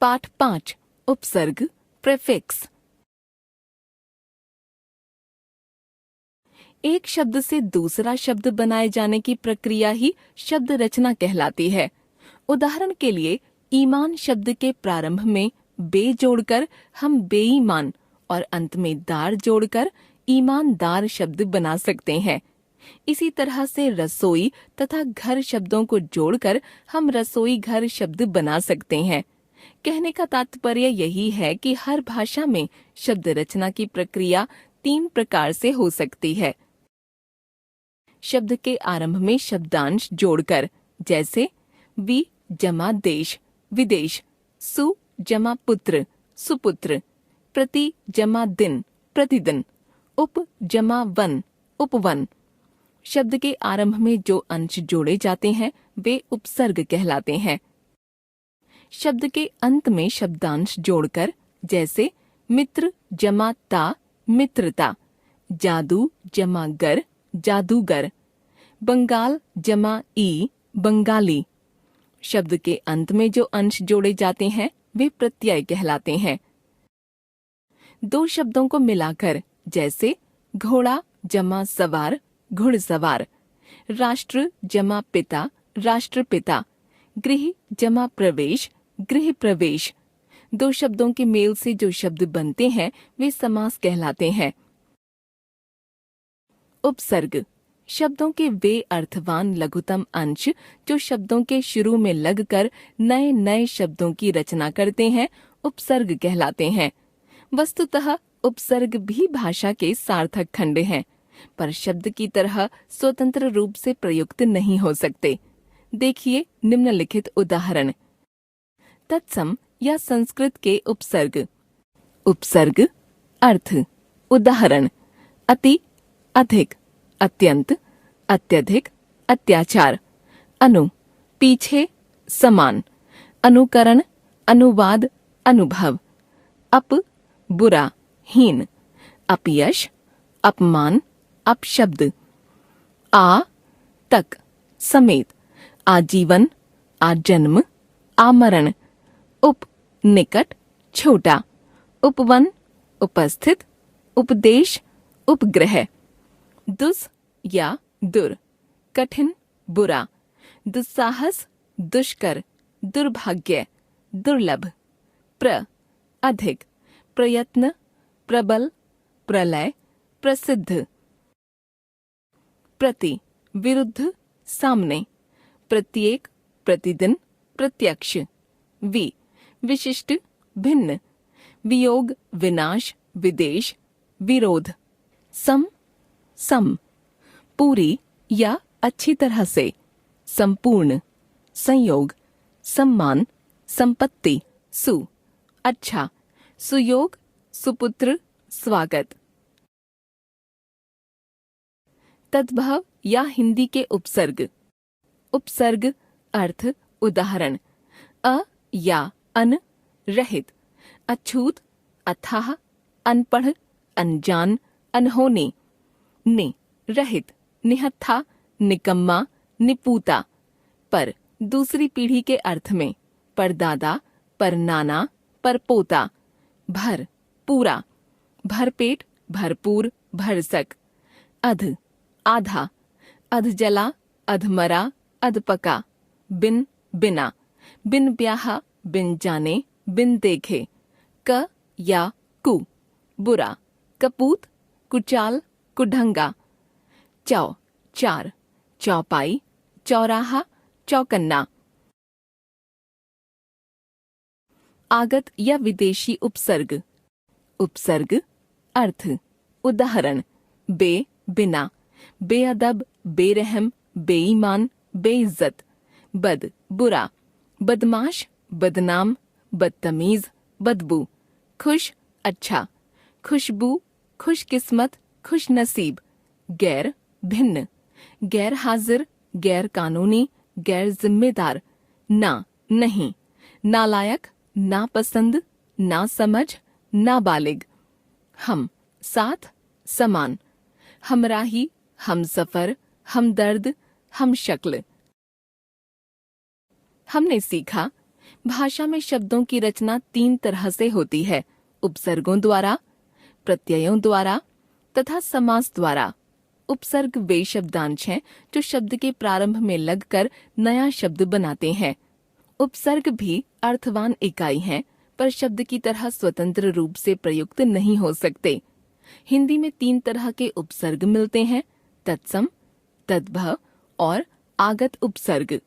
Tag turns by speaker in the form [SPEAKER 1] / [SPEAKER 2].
[SPEAKER 1] पाठ 5 उपसर्ग प्रीफिक्स। एक शब्द से दूसरा शब्द बनाए जाने की प्रक्रिया ही शब्द रचना कहलाती है। उदाहरण के लिए ईमान शब्द के प्रारंभ में बे जोड़कर हम बेईमान और अंत में दार जोड़कर ईमानदार शब्द बना सकते हैं। इसी तरह से रसोई तथा घर शब्दों को जोड़कर हम रसोई घर शब्द बना सकते हैं। कहने का तात्पर्य यही है कि हर भाषा में शब्द रचना की प्रक्रिया 3 प्रकार से हो सकती है। शब्द के आरंभ में शब्दांश जोड़कर, जैसे वि जमा देश विदेश, सु जमा पुत्र सुपुत्र, प्रति जमा दिन प्रतिदिन, उप जमा वन उपवन। शब्द के आरंभ में जो अंश जोड़े जाते हैं वे उपसर्ग कहलाते हैं। शब्द के अंत में शब्दांश जोड़कर, जैसे मित्र जमा ता मित्रता, जादू जमा गर जादूगर, बंगाल जमा ई बंगाली। शब्द के अंत में जो अंश जोड़े जाते हैं वे प्रत्यय कहलाते हैं। 2 शब्दों को मिलाकर, जैसे घोड़ा जमा सवार घुड़सवार, राष्ट्र जमा पिता राष्ट्रपिता, गृह जमा प्रवेश गृह प्रवेश। 2 शब्दों के मेल से जो शब्द बनते हैं वे समास कहलाते हैं। उपसर्ग शब्दों के वे अर्थवान लघुतम अंश जो शब्दों के शुरू में लगकर नए नए शब्दों की रचना करते हैं उपसर्ग कहलाते हैं। वस्तुतः उपसर्ग भी भाषा के सार्थक खंड हैं, पर शब्द की तरह स्वतंत्र रूप से प्रयुक्त नहीं हो सकते। देखिए निम्नलिखित उदाहरण। तत्सम या संस्कृत के उपसर्ग। उपसर्ग अर्थ। उदाहरण अति अधिक अत्यंत अत्यधिक अत्याचार। अनु पीछे समान, अनुकरण अनुवाद अनुभव। अप बुरा हीन, अपयश अपमान अपशब्द। आ तक समेत, आजीवन आजन्म आमरण। उप निकट छोटा, उपवन उपस्थित उपदेश उपग्रह। दुस या दुर कठिन बुरा, दुस्साहस दुष्कर दुर्भाग्य दुर्लभ। प्र अधिक प्रयत्न प्रबल प्रलय प्रसिद्ध। प्रति विरुद्ध सामने, प्रत्येक प्रतिदिन प्रत्यक्ष। वि विशिष्ट भिन्न, वियोग विनाश विदेश विरोध। सम पूरी या अच्छी तरह से, संपूर्ण संयोग सम्मान संपत्ति। सु अच्छा, सुयोग सुपुत्र स्वागत। तद्भव या हिंदी के उपसर्ग। उपसर्ग अर्थ। उदाहरण अ या अन रहित, अछूत अथाह अनपढ़ अनजान अनहोनी। नि रहित निहत्था निकम्मा निपूता। पर दूसरी पीढ़ी के अर्थ में, परदादा परनाना परपोता। भर पूरा, भरपेट भरपूर भरसक। अध आधा, अधजला अधमरा अधपका। बिन बिना, बिन ब्याहा बिन जाने बिन देखे। क या कु बुरा, कपूत कुचाल कुढंगा। चौ चार, चौपाई चौराहा चौकन्ना। आगत या विदेशी उपसर्ग। उपसर्ग अर्थ। उदाहरण बे बिना, बेअदब बेरहम बेईमान बेइज्जत। बद बुरा, बदमाश बदनाम बदतमीज बदबू। खुश अच्छा, खुशबू खुशकिस्मत खुशनसीब। गैर भिन्न, गैर हाजिर गैर कानूनी गैर जिम्मेदार। ना नहीं, नालायक नापसंद नासमझ नाबालिग। हम साथ समान, हमराही हमसफर हमदर्द हमशक्ल। हमने सीखा भाषा में शब्दों की रचना 3 तरह से होती है, उपसर्गों द्वारा, प्रत्ययों द्वारा तथा समास द्वारा। उपसर्ग वे शब्दांश हैं जो शब्द के प्रारंभ में लगकर नया शब्द बनाते हैं। उपसर्ग भी अर्थवान इकाई हैं, पर शब्द की तरह स्वतंत्र रूप से प्रयुक्त नहीं हो सकते। हिंदी में 3 तरह के उपसर्ग मिलते हैं, तत्सम, तद्भव और आगत उपसर्ग।